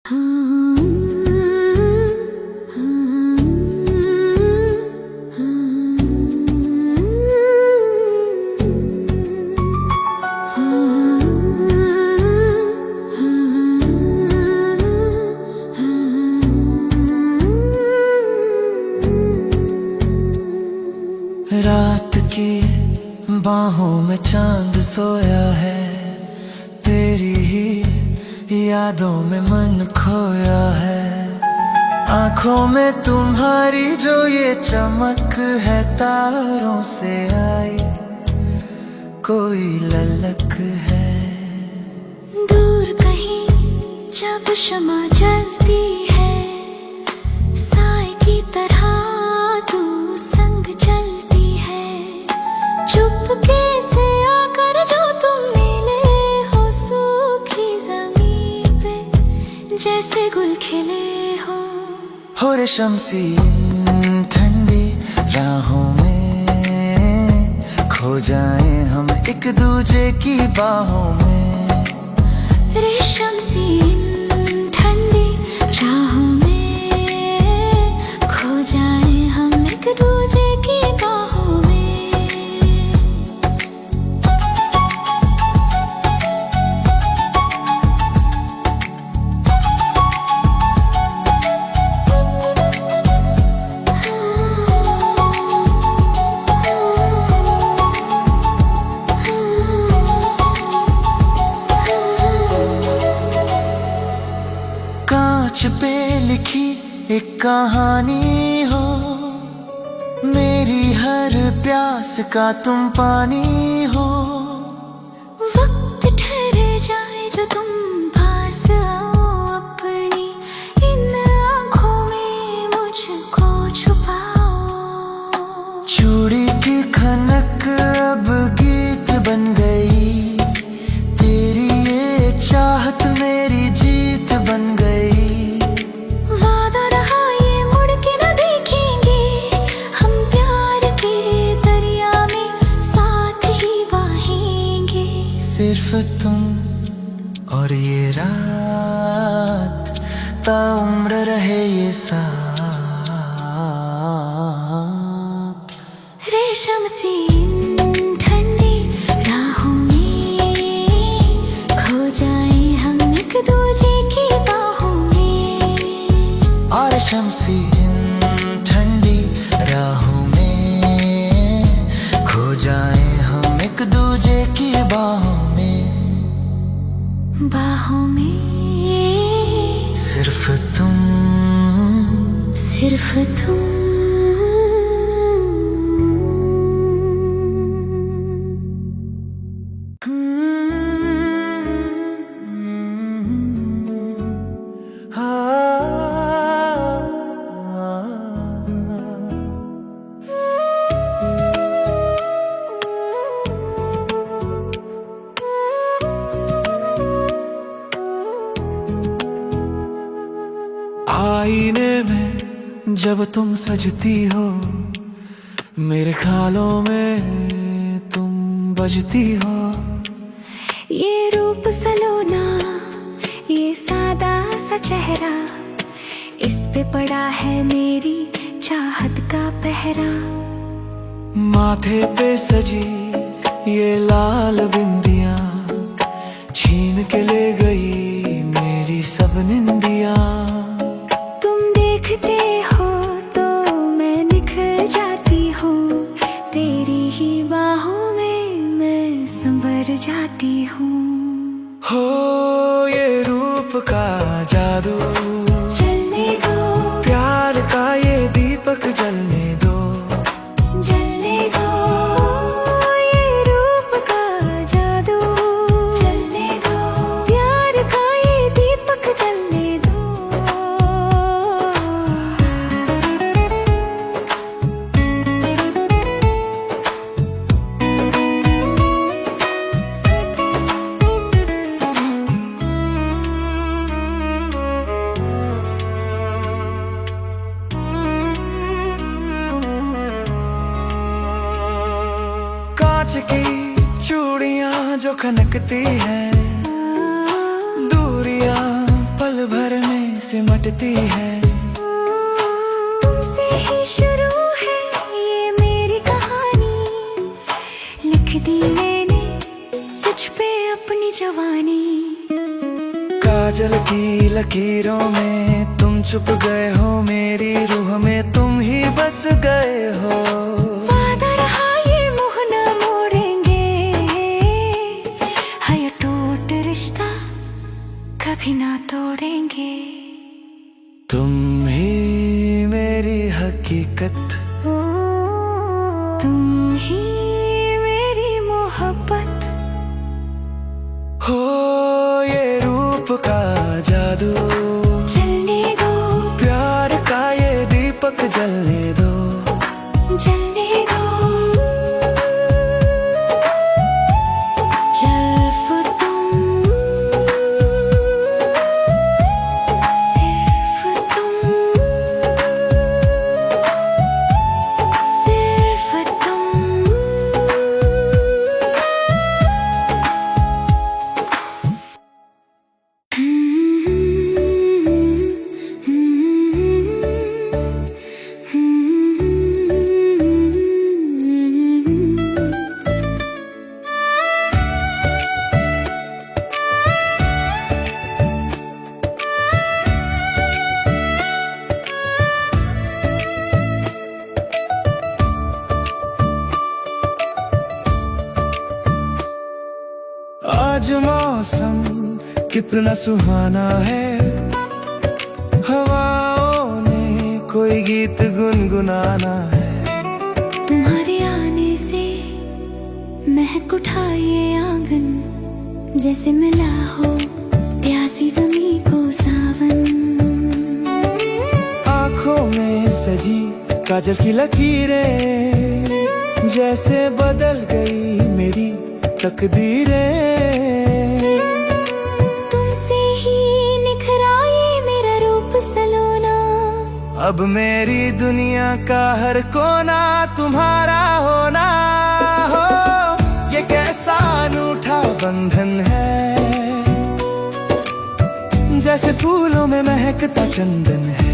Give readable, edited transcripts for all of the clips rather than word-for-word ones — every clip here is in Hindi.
रात की बाहों में चांद सोया है, तेरी ही यादों में मन खोया है। आंखों में तुम्हारी जो ये चमक है, तारों से आई कोई ललक है। दूर कहीं जब शमा जलती है, साए की तरह तू संग चलती है। चुपके से आकर जो तुम मिले हो, सूखी ज़मीन पे जैसे गुल खिले हो। रेशम सी ठंडी राहों में खो जाए हम एक दूजे की बाहों में। रेशम सी ठंडी राहों में खो जाए हम एक दूजे की बाहों में। कांच पे लिखी एक कहानी हो, मेरी हर प्यास का तुम पानी हो। वक्त ठहरे जाए जो तुम पास आओ, अपनी इन आँखों में मुझको छुपाओ। चूड़ी की खनक अब गीत बन गई, तेरी ये चाहत मेरी जीत बन गई। वादा रहा ये मुड़ के न देखेंगे, हम प्यार के दरिया में साथ ही बहेंगे। सिर्फ तुम और ये रात, ताउम्र रहे ये साथ। रेशम सी ठंडी राहों में खो जाए हम एक दूजे की बाहों में। और रेशम सी ठंडी राहों में खो जाए हम एक दूजे की बाहों में। बाहों में सिर्फ तुम, सिर्फ तुम। आईने में जब तुम सजती हो, मेरे ख्यालों में तुम बजती हो। ये रूप सलोना, ये सादा सा चेहरा, इस पे पड़ा है मेरी चाहत का पहरा। माथे पे सजी ये लाल बिंदियां, छीन के ले गई मेरी सब निंदियां। तुम देखते हो तो मैं निखर जाती हूँ, तेरी ही बाहों में मैं संवर जाती हूँ। हो ये रूप का जादू, चलने दो प्यार का ये दीपक जलने दो। जलने दो ये रूप का जादू, चलने दो प्यार का ये दीपक जलने दो। कांच की चूड़ियां जो खनकती हैं, दूरियां पल भर में सिमटती है। तुमसे ही शुरू है ये मेरी कहानी, लिख दी मैंने तुझ पे अपनी जवानी। काजल की लकीरों में तुम छुप गए हो, मेरी रूह में तुम ही बस गए हो। वादा रहा ये मुँह न मोड़ेंगे, है ये टूट रिश्ता कभी ना तोड़ेंगे। तुम ही मेरी हकीकत, तुम ही मेरी मोहब्बत हो ये रूप का जादू। चलने दो प्यार का ये दीपक जलने दो, जलने दो। सिर्फ तुम, सिर्फ तुम, सिर्फ तुम। आज मौसम कितना सुहाना है, हवाओं ने कोई गीत गुनगुनाना है। तुम्हारे आने से महक उठा ये आंगन, जैसे मिला हो प्यासी जमी को सावन। आँखों में सजी काजल की लकीरें, जैसे बदल गई मेरी तकदीरें। तुमसे ही निखरा ये मेरा रूप सलोना, अब मेरी दुनिया का हर कोना तुम्हारा होना हो। ये कैसा अनूठा बंधन है, जैसे फूलों में महकता चंदन है।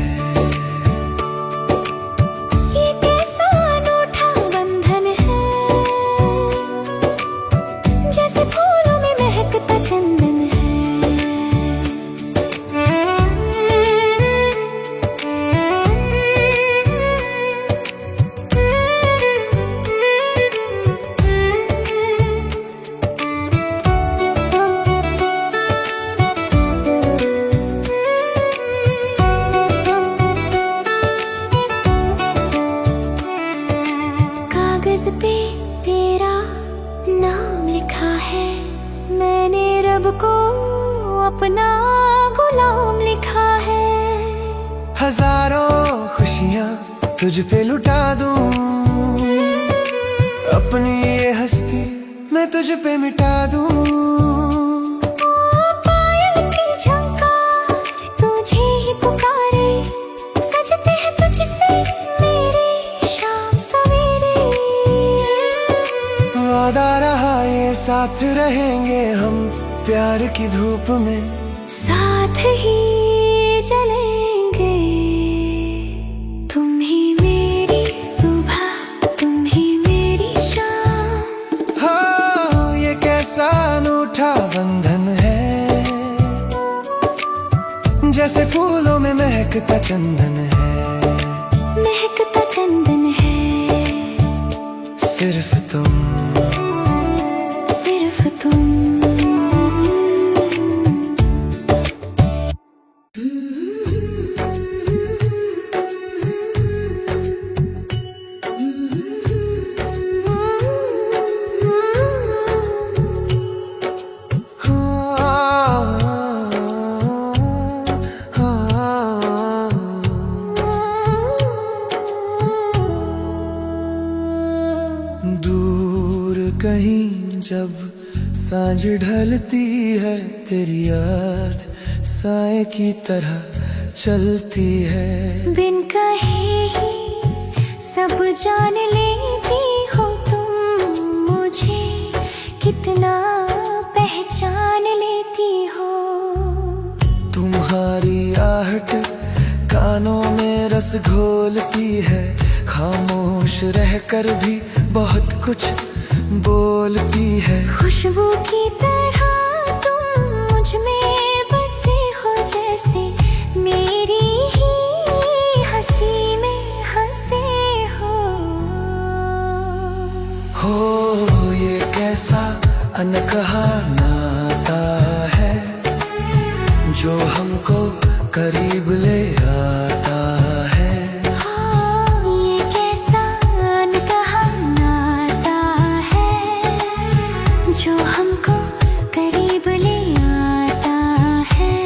ये कैसा अनूठा बंधन है, जैसे फूलों में महकता चंदन है। कागज पे तेरा नाम लिखा है, मैंने रब को अपना गुलाम लिखा है। हजारों खुशियाँ तुझ पे लुटा दूं, अपनी ये हस्ती मैं तुझ पे मिटा दूं। पायल की झंकार तुझे ही पुकारे, सजते हैं तुझसे मेरे शाम सवेरे। वादा रहा ये साथ रहेंगे हम, प्यार की धूप में साथ ही जलेंगे। तुम ही मेरी सुबह, तुम ही मेरी शाम। हाँ ये कैसा अनूठा बंधन है, जैसे फूलों में महकता चंदन है। महकता चंदन है। सिर्फ तुम, सिर्फ तुम। दूर कहीं जब सांझ ढलती है, तेरी याद साए की तरह चलती है। बिन कहे ही सब जान लेती हो तुम मुझे, कितना पहचान लेती हो। तुम्हारी आहट मुस्कुराहट कानों में रस घोलती है, खामोश रहकर भी बहुत कुछ बोलती है। खुशबू की तरह तुम मुझ में बसे हो, जैसे मेरी ही हंसी में हंसे हो ये कैसा अनकहा नाता है जो हमको करीब ले आता है। ये कैसा अनकहा नाता है जो हमको करीब ले आता है।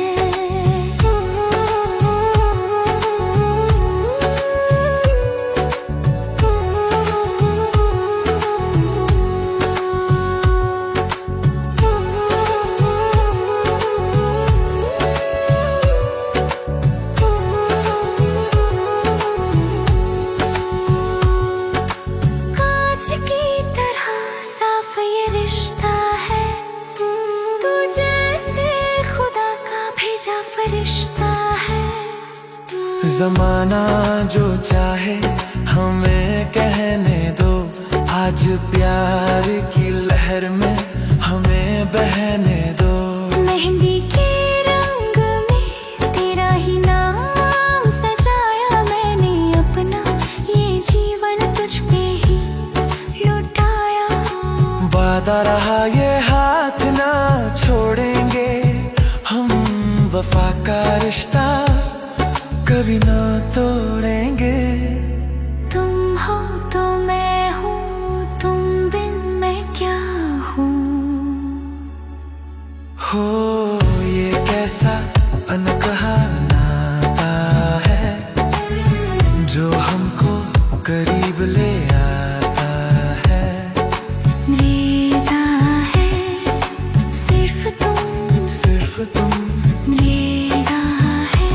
की तरह साफ ये रिश्ता है, तू जैसे खुदा का भेजा फरिश्ता है। जमाना जो चाहे हमें कहने दो, आज प्यार की लहर में हमें बहने दो। मेहंदी के रंग में तेरा ही नाम सजाया मैंने अपना, ये जीवन तुझ पे ही लुटाया। वादा रहा ये हाथ ना छोड़ेंगे, हम वफा का रिश्ता कभी ना तोड़ेंगे। तुम हो तो मैं हूँ, तुम बिन मैं क्या हूँ। हो ये कैसा अनकहा नाता है जो हमको करीब ले आता है। लेता है सिर्फ तुम लेता है।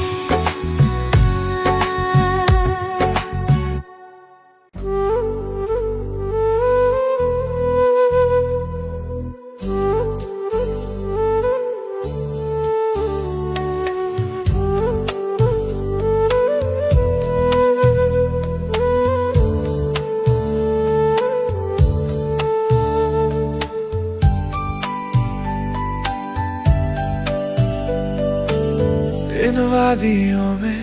इन वादियों में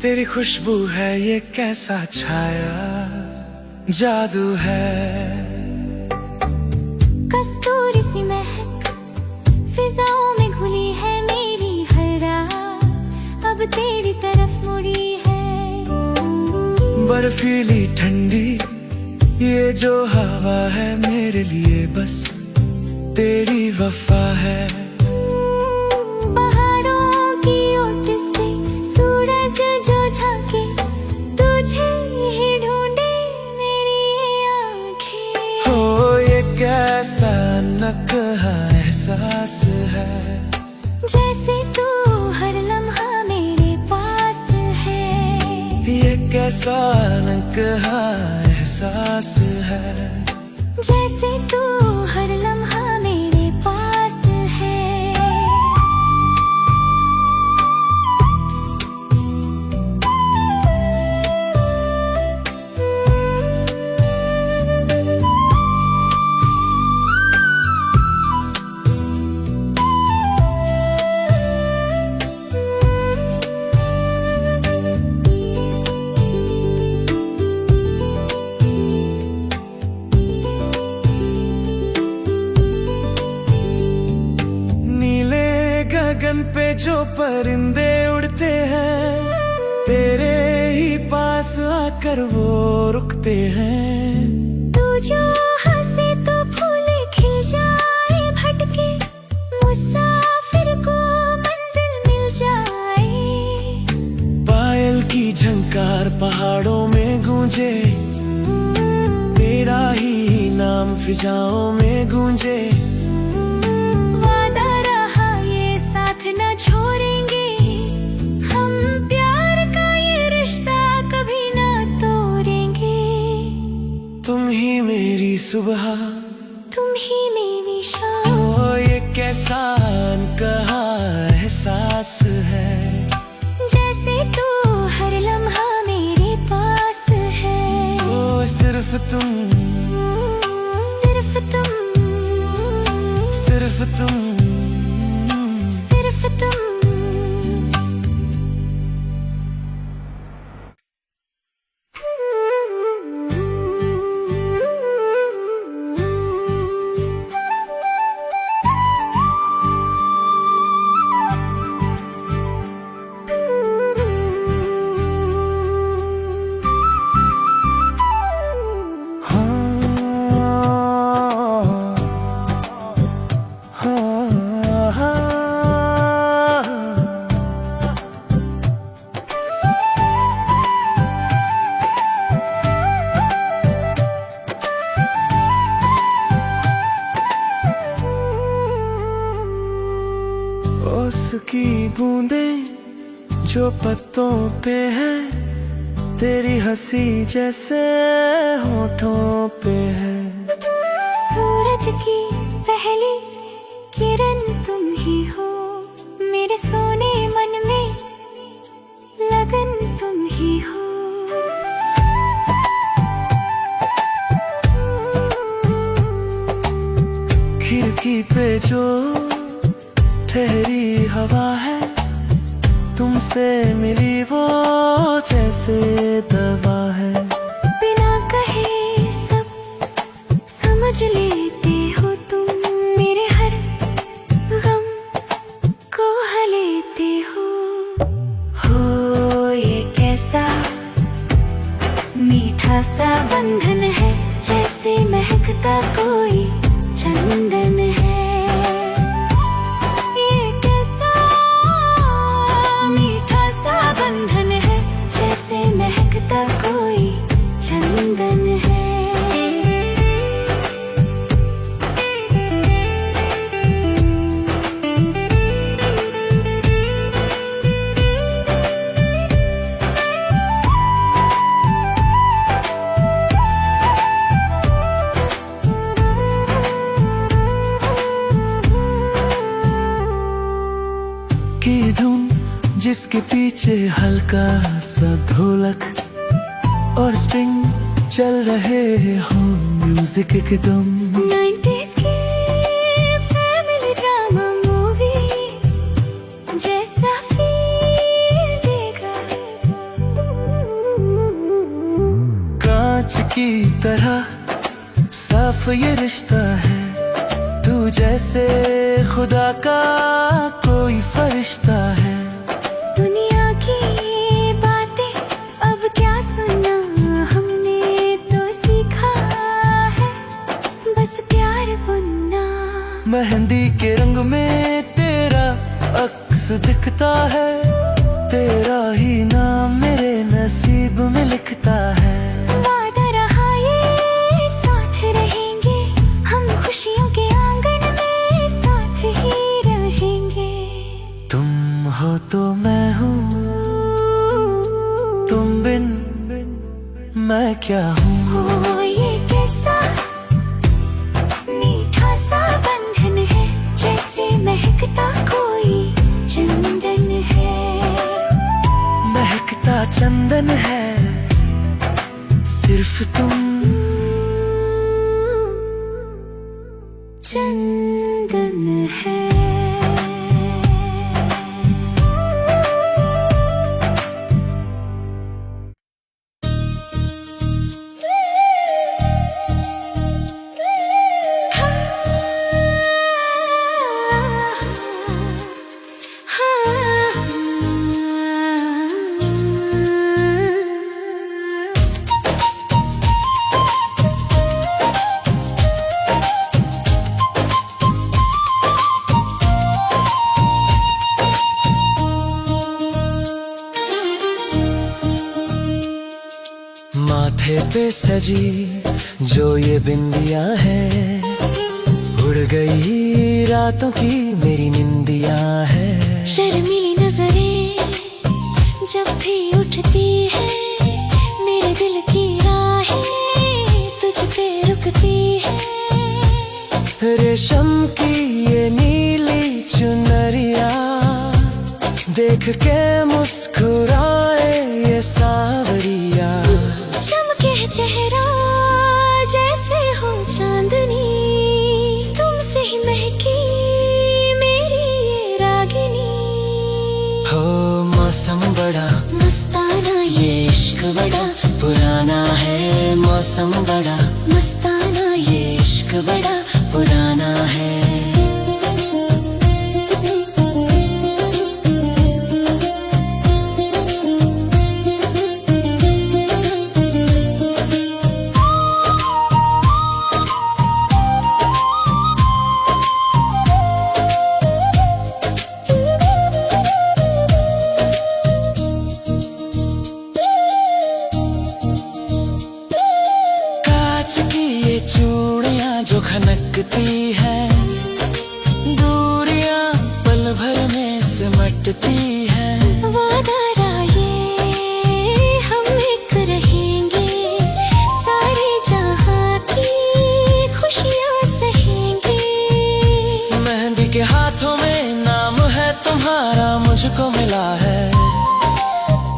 तेरी खुशबू है, ये कैसा छाया जादू है। कस्तूरी सी महक फिजाओं में घुली है मेरी हर रात, अब तेरी तरफ मुड़ी है। बर्फीली ठंडी ये जो हवा है, मेरे लिए बस तेरी वफा है। कैसा अनकहा एहसास है, जैसे तू हर लम्हा मेरे पास है। ये कैसा अनकहा एहसास है, जैसे तू हर लम्हा मेरे पास है। गगन पे जो परिंदे उड़ते हैं, तेरे ही पास आकर वो रुकते हैं। तू जो हंसे तो फूले खिल जाए, भटके मुसाफिर को मंजिल मिल जाए। पायल की झंकार पहाड़ों में गूंजे, तेरा ही नाम फिजाओं में गूंजे। न छोड़ेंगे हम प्यार का ये रिश्ता, कभी ना तोड़ेंगे। तुम ही मेरी सुबह, तुम ही मेरी शाम। ओ ये कैसा अनकहा एहसास है, तुम, सिर्फ तुम, सिर्फ तुम, सिर्फ तुम। उसकी बूंदें जो पत्तों पे है, तेरी हंसी जैसे होठों पे है। सूरज की पहली किरण तुम ही हो, मेरे सोने मन में लगन तुम ही हो। खिड़की पे जो ठहरी हवा है, तुमसे मिली वो जैसे दवा है। बिना कहे सब समझ लेते हो तुम, मेरे हर गम को हलेते हो। ये कैसा मीठा सा बंधन है, जैसे महकता कोई चंदन है। जैसे महकता कोई चंदन है। की धुन जिसके पीछे हल्का सा ढोलक और स्ट्रिंग चल रहे हो, म्यूजिक एकदम 90s की फैमिली ड्रामा मूवीज जैसा फील देगा। कांच की तरह साफ ये रिश्ता है, तू जैसे खुदा का कोई फरिश्ता है। दुनिया की बातें अब क्या सुना, हमने तो सीखा है बस प्यार बुनना। मेहंदी के रंग में तेरा अक्स दिखता है, तेरा ही नाम मेरे नसीब में लिखता है। वादा रहा ये साथ रहेंगे, हम खुशियों के आंगन में साथ ही रहेंगे। तुम हो तो मैं हूँ, तुम बिन मैं क्या हूँ। ये कैसा मीठा सा बंधन है, जैसे महकता कोई चंदन है। महकता चंदन है, सिर्फ तुम चंदन है। माथे पे सजी जो ये बिंदिया है, उड़ गई रातों की मेरी निंदिया है। शर्मीली नजरें जब भी उठती है, मेरे दिल की राहें तुझ पे रुकती है। रेशम की ये नीली चुनरिया देख के मुस्कुराए ये सावरिया। चमके चेहरा बड़ा पुराना है, मौसम बड़ा मस्ताना ये इश्क बड़ा पुराना है। चूड़ियां जो खनकती है, दूरियां पल भर में सिमटती है। वादा ये हम एक रहेंगे, सारे जहां की खुशियां सहेंगे। मेहंदी के हाथों में नाम है तुम्हारा, मुझको मिला है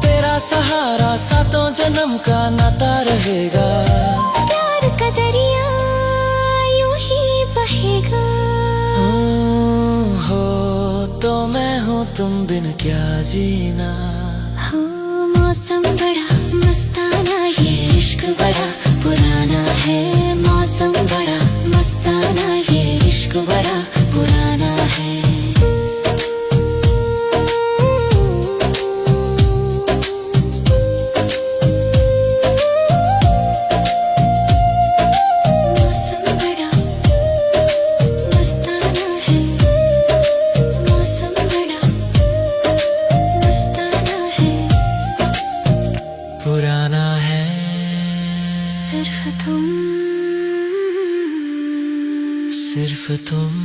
तेरा सहारा, सातों जन्म का नाता रहेगा। का दरिया यूं ही बहेगा। हो तो मैं हूँ, तुम बिन क्या जीना। हो मौसम बड़ा मस्ताना, ये इश्क बड़ा पुराना है। मौसम बड़ा मस्ताना, ये इश्क बड़ा पुराना है। पुराना है सिर्फ तुम, सिर्फ तुम।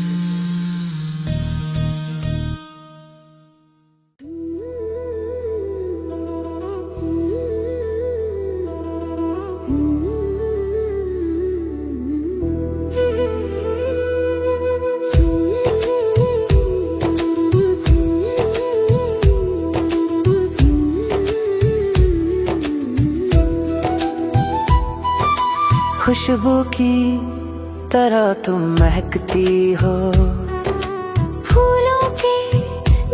खुशबू की तरह तुम महकती हो, फूलों के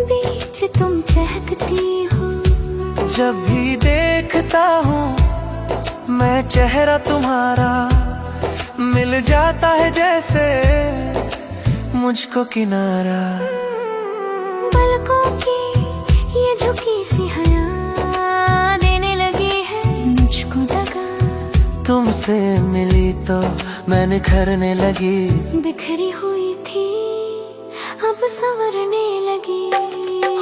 बीच तुम चहकती हो। जब भी देखता हूँ मैं चेहरा तुम्हारा, मिल जाता है जैसे मुझको किनारा। पलकों की ये झुकी सी हया देने लगी है मुझको दगा। तुमसे मिली तो मैं निखरने लगी, बिखरी हुई थी अब संवरने लगी।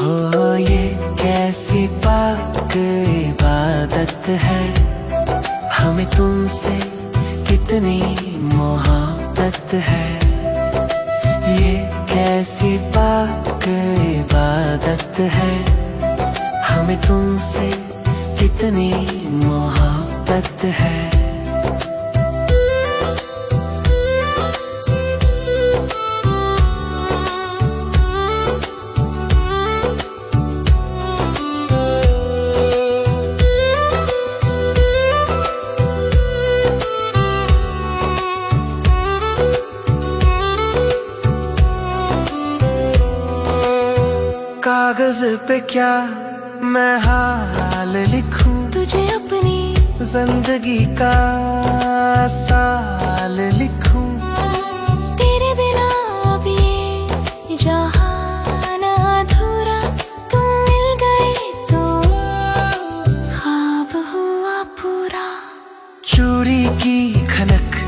हो ये कैसी पाक इबादत है, हमें तुमसे कितनी मोहब्बत है। ये कैसी पाक इबादत है, हमें तुमसे कितनी मोहब्बत है। कागज पे क्या मैं हाल लिखूं, तुझे अपनी जिंदगी का साल लिखूं। तेरे बिना अब ये जहान अधूरा, तुम मिल गए तो ख्वाब हुआ पूरा। चूड़ी की खनक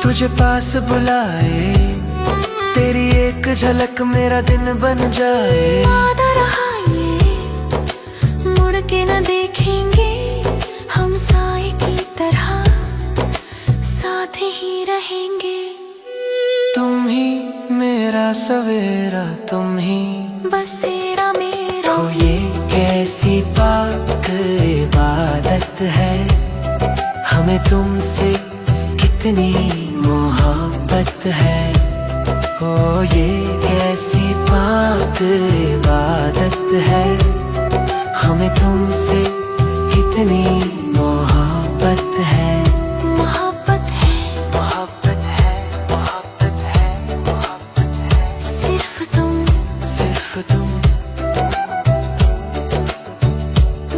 तुझे पास बुलाए, तेरी एक झलक मेरा दिन बन जाए। वादा रहा ये मुड़ के न देखेंगे, हम साए की तरह साथ ही रहेंगे। तुम ही मेरा सवेरा, तुम ही बसेरा मेरा। हो ये कैसी पाक इबादत है, हमें तुमसे कितनी मोहब्बत है। हो ये कैसी पाक इबादत है, हमें तुमसे कितनी मोहब्बत है। मोहब्बत है, मोहब्बत है, मोहब्बत है, मोहब्बत है। सिर्फ तुम, सिर्फ तुम।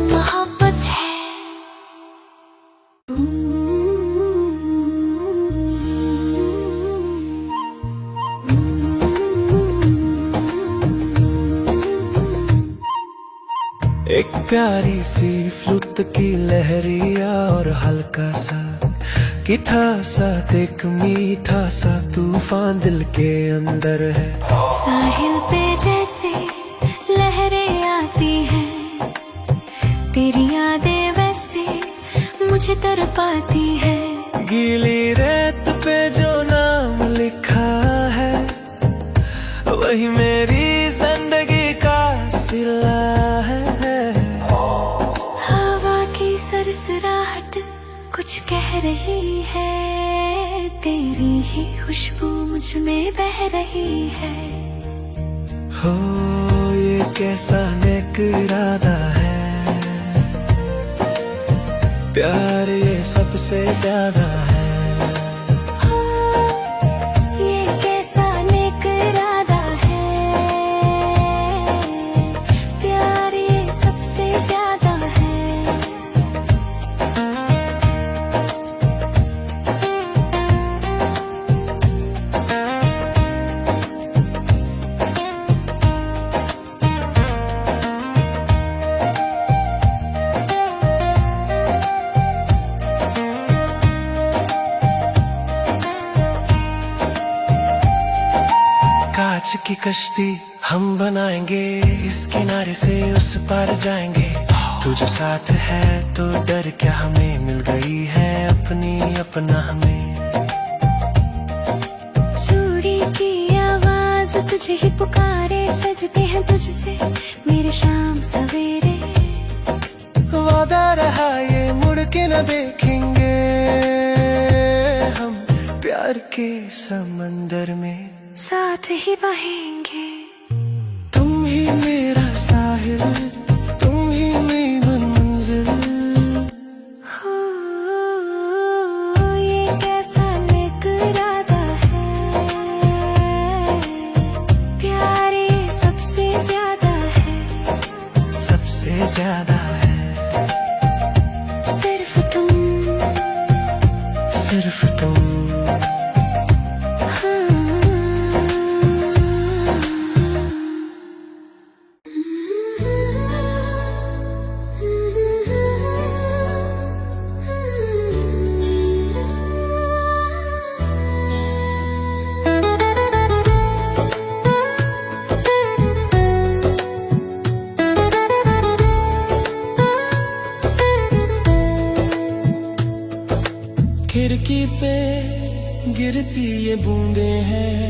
मोहब्बत है। एक प्यारी सी फ्लूट की लहरिया और हल्का सा गिटा सा एक मीठा सा तूफान दिल के अंदर है। साहिल पे जैसे लहरें आती हैं, तेरी यादें वैसे मुझे तड़पाती है। गीली रेत पे जो नाम लिखा है वही मेरी जिंदगी का सिला है। हवा की सरसराहट कुछ कह रही है, तेरी ही खुशबू मुझ में बह रही है। हो ये कैसा नेक इरादा है, प्यार ये सबसे ज्यादा है। ये कैसा नेक इरादा है, प्यार ये सबसे ज्यादा है। कांच की कश्ती हम बनाएंगे, इस किनारे से उस पार जाएंगे। तू जो साथ है तो डर क्या, हमें मिल गई है अपनी अपना हमें। चूड़ी की आवाज तुझे ही पुकारे, सजते हैं तुझसे मेरे शाम सवेरे। वादा रहा ये मुड़ के न देखेंगे हम, प्यार के समंदर में साथ ही बहेंगे। तुम ही मेरा साहिल, तुम ही मेरी मंजिल। हो ये कैसा नेक इरादा है, प्यार ये सबसे ज्यादा है। सबसे ज्यादा है सिर्फ तुम, सिर्फ तुम। खिड़की पे गिरती ये बूंदे हैं,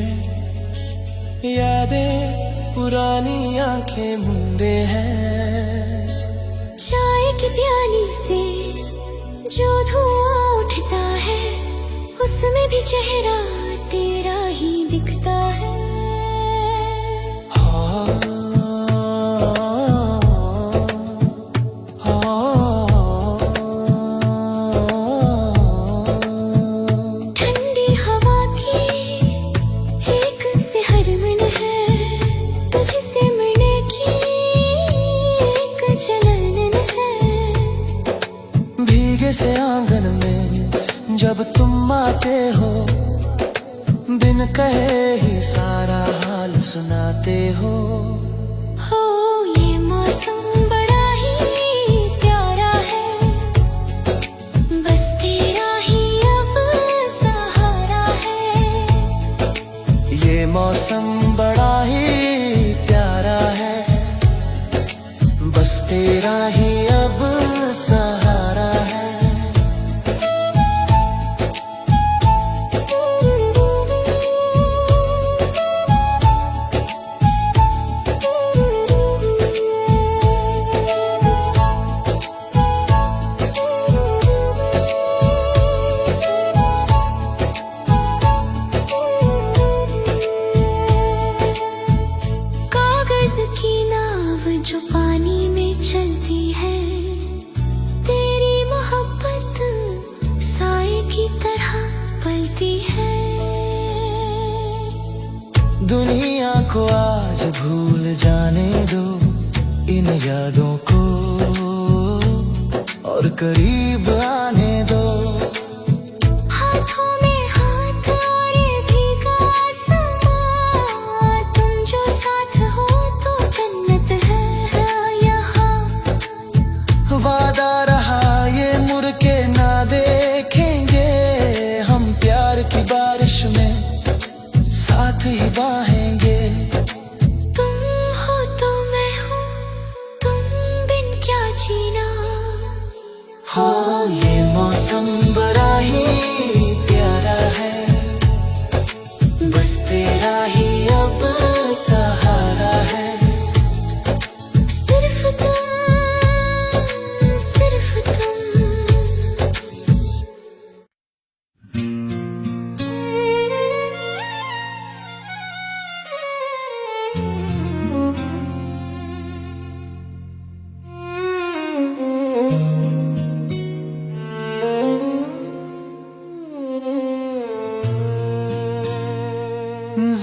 यादें पुरानी आंखें मूंदे हैं। चाय की प्याली से जो धुआं उठता है, उसमें भी चेहरा तेरा ही दिखता है। ठंडी हवा की एक सिहरमन है, तुझसे मिलने की एक जलन है। भीगे से आंगन में जब तुम आते हो, बिन कहे ही सारा हाल सुनाते हो। हो ये मौसम बड़ा ही प्यारा है, बस तेरा ही अब सहारा है। ये मौसम बड़ा ही प्यारा है, बस तेरा ही अब सहारा है। कागज की नाव जो पानी में चलती है, तेरी मोहब्बत साए की तरह पलती है। दुनिया को आज भूल जाने दो इन यादों को, और करीब आने दो। हाथों में हाथ और ये भीगा आसमां, तुम जो साथ हो तो जन्नत है यहाँ।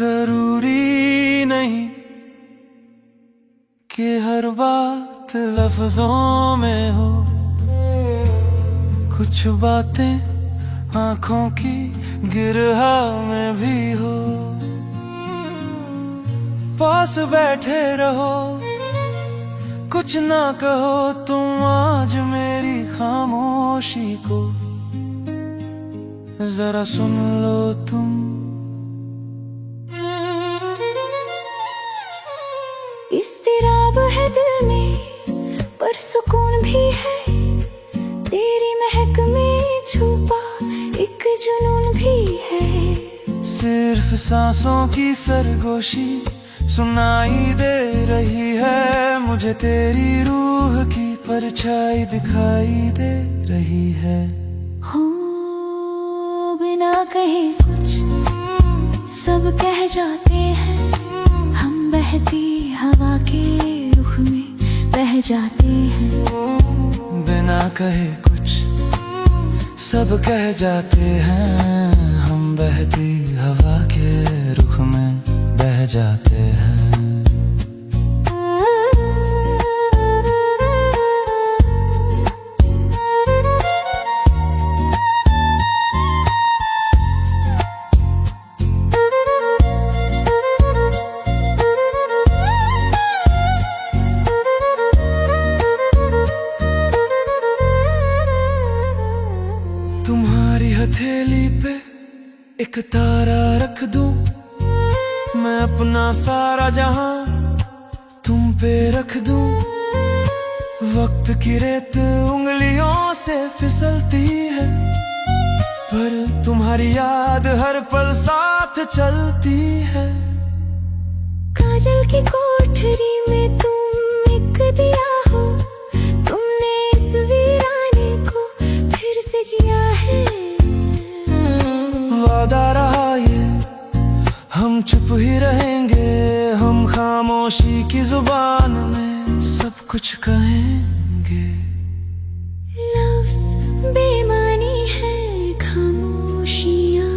जरूरी नहीं कि हर बात लफ्जों में हो, कुछ बातें आंखों की गिरहा में भी हो। पास बैठे रहो, कुछ ना कहो तुम आज मेरी खामोशी को, जरा सुन लो तुम। इस्तिराब है दिल में पर सुकून भी है, तेरी महक में छुपा एक जुनून भी है। सिर्फ सांसों की सरगोशी सुनाई दे रही है, मुझे तेरी रूह की परछाई दिखाई दे रही है। हो बिना कहे कुछ सब कह जाते हैं, हम बहती हवा के रुख में बह जाते हैं। बिना कहे कुछ सब कह जाते हैं, हम बहती हवा के रुख में बह जाते हैं। तुम्हारी हथेली पे एक तारा रख दूं, मैं अपना सारा जहां तुम पे रख दूं। वक्त की रेत उंगलियों से फिसलती है, पर तुम्हारी याद हर पल साथ चलती है। काजल की कोठरी में तुम एक दिया हो, तुमने इस वीराने को फिर से जिया है। वादा रहा ये हम चुप ही रहेंगे, हम खामोशी की जुबान में सब कुछ कहेंगे। लफ्ज़ बेमानी है, खामोशियाँ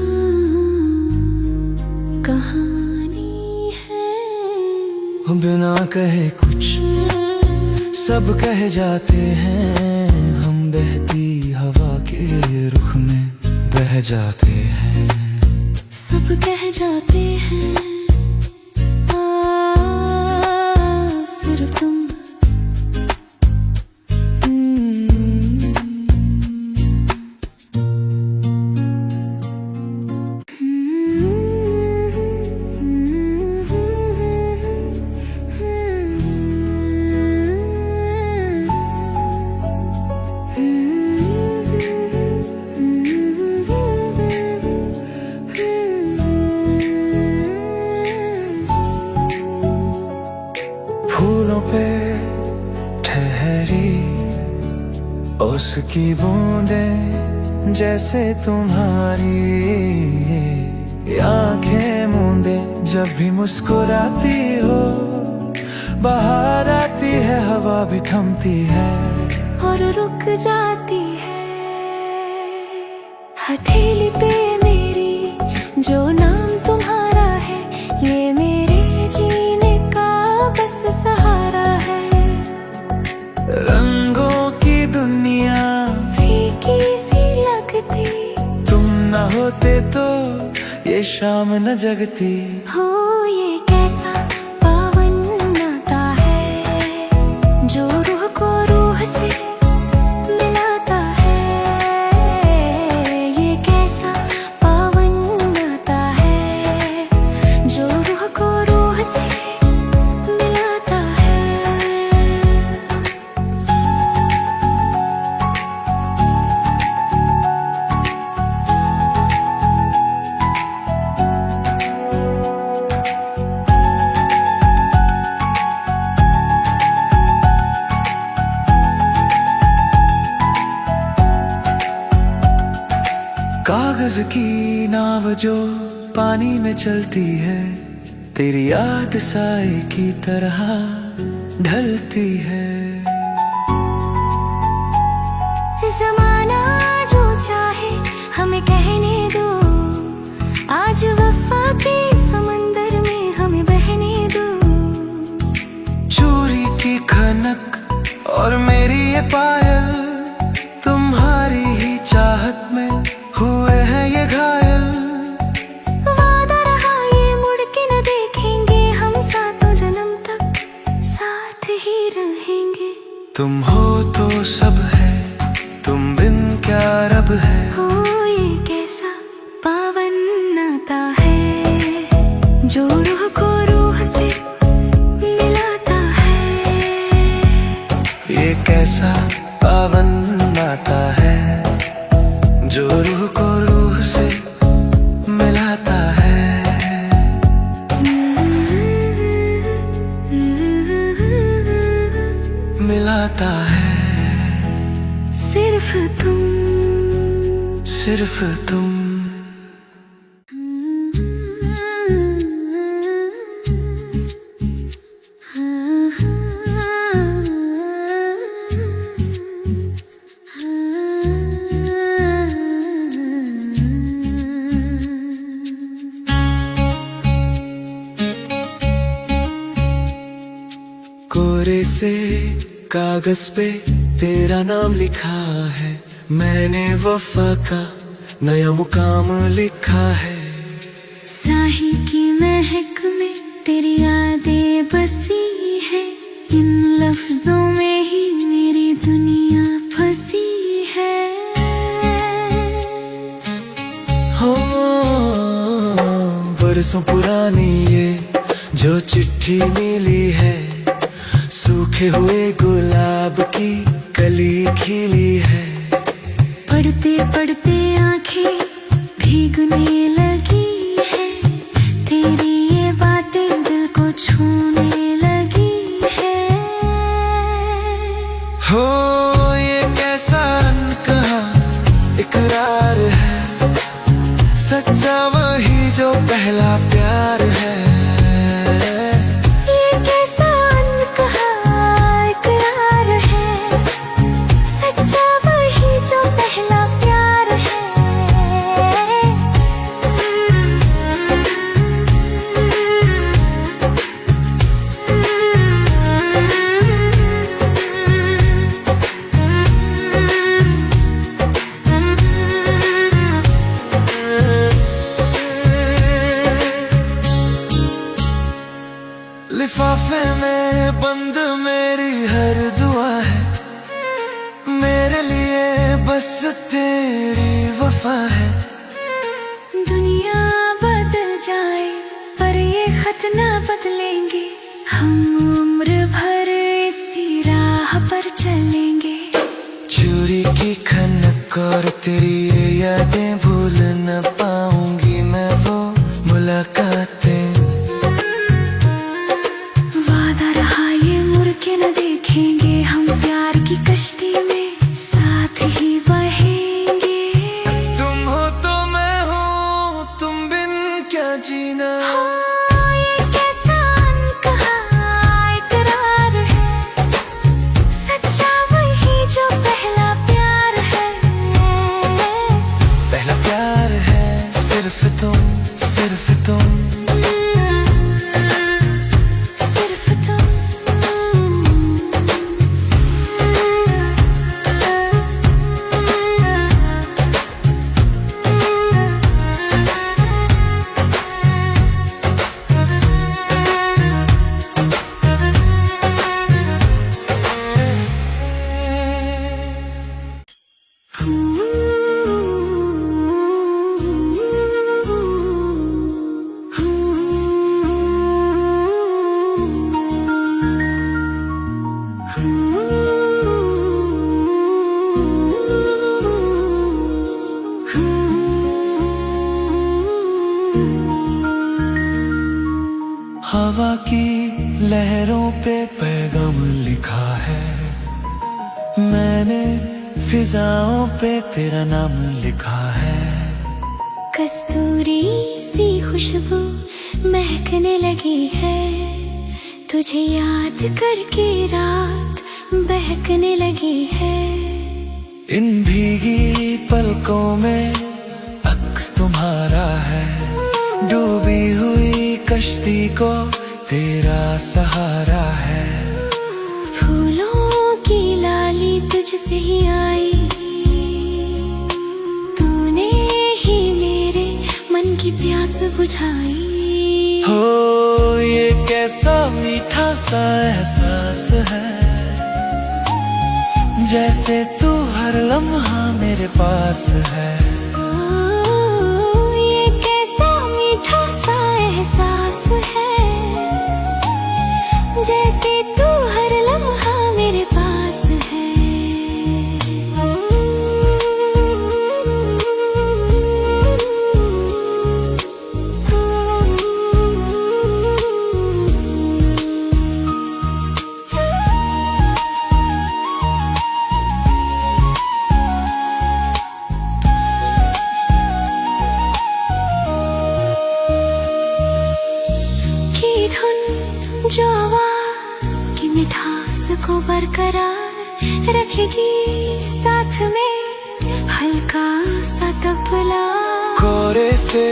कहानी है। बिना कहे कुछ सब कह जाते हैं, हम बहती हवा के रुख में बह जाते हैं। सब कह जाते हैं, सिर्फ तुम। फूलों पे ठहरी उसकी बूंदें जैसे तुम्हारी आंखें मूंदे, जब भी मुस्कुराती हो बाहर आती है, हवा भी थमती है और रुक जाती है। हथेली पे मेरी जो नाम तुम्हारा है, ये मेरे जीने का बस सहारा है। रंगों की दुनिया फीकी सी लगती, तुम न होते तो ये शाम न जगती। हो ये कैसा पावन नाता है, जो रूह को रूह से मिलाता है। ये कैसा पावन नाता है, जो रूह को रूह से मिलाता है। कागज की नाव जो पानी में चलती है, तेरी याद साए की तरह ढलती है। मेरी ये पायल, तुम्हारी ही चाहत में हुए हैं ये घायल। वादा रहा ये मुड़ के न देखेंगे, हम सातों जन्म तक साथ ही रहेंगे। तुम हो तो सब है, तुम बिन क्या रब है। हो ये कैसा पावन नाता है, जो रूह को रूह से मिलाता है। ये कैसा पावन नाता है, जो रूह को रूह से मिलाता है। मिलाता है। सिर्फ तुम, सिर्फ तुम। कोरे से कागज पे तेरा नाम लिखा है, मैंने वफा का नया मुकाम लिखा है। साही की महक में तेरी यादें बसी है, इन लफ्जों में ही मेरी दुनिया फंसी है। हो बरसों पुरानी ये जो चिट्ठी मिली है, सूखे हुए गुलाब की कली खिली है। पढ़ते पढ़ते आंखें भीगने लगी है, तेरी ये बातें दिल को छूने लगी है। हो ये कैसा अनकहा इकरार है, सच्चा वही जो पहला प्यार है। लिफाफे में बंद मेरी हर दुआ है, मेरे लिए बस तेरी वफा है। दुनिया बदल जाए पर ये खत ना बदलेंगे, हम उम्र भर इसी राह पर चलेंगे। चोरी की खनक और तेरी ये यादें भूल न पाऊंगी मैं, वो मुलाकातें। के न देखेंगे, हम प्यार की कश्ती में साथ ही बहेंगे। तुम हो तो मैं हूँ, तुम बिन क्या जीना। ये कैसा अनकहा इकरार है, सच्चा वही जो पहला प्यार है। पहला प्यार है सिर्फ तुम, सिर्फ तुम। हवा की लहरों पे पैगाम लिखा है, मैंने फिजाओं पे तेरा नाम लिखा है। कस्तूरी सी खुशबू महकने लगी है, तुझे याद करके रात बहकने लगी है। इन भीगी पलकों में अक्स तुम्हारा है, डूबी हुई कश्ती को तेरा सहारा है। फूलों की लाली बुझाई। हो ये कैसा मीठा सा एहसास है, जैसे तू हर लम्हा मेरे पास है। ये कैसा मीठा सा एहसास है, जैसे तू हर लम्हा मेरे पास है। जो आवाज की मिठास को बरकरार रखेगी, साथ में हल्का सा तबला। कोरे से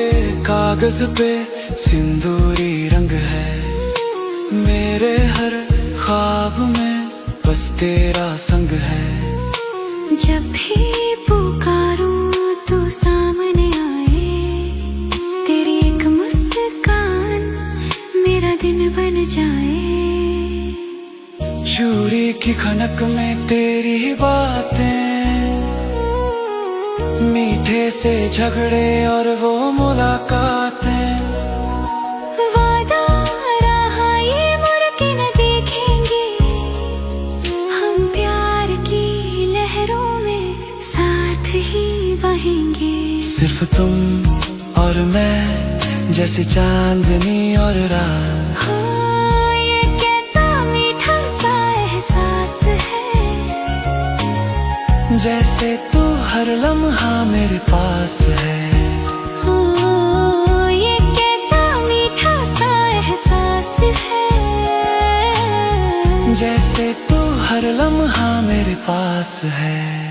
कागज पे सिंदूरी रंग है, मेरे हर ख्वाब में बस तेरा संग है। जब भी पुकारूं तू सामने आए, तेरी एक मुस्कान मेरा दिन बन जाए। चूड़ी की खनक में तेरी ही बातें, मीठे से झगड़े और वो मुलाकातें। वादा रहा ये मुड़ के न देखेंगे, हम प्यार की लहरों में साथ ही बहेंगे। सिर्फ तुम और मैं, जैसे चांदनी और रात। हो ये कैसा मीठा सा एहसास है, जैसे तू हर लम्हा मेरे पास है। हो ये कैसा मीठा सा एहसास है, जैसे तू हर लम्हा मेरे पास है।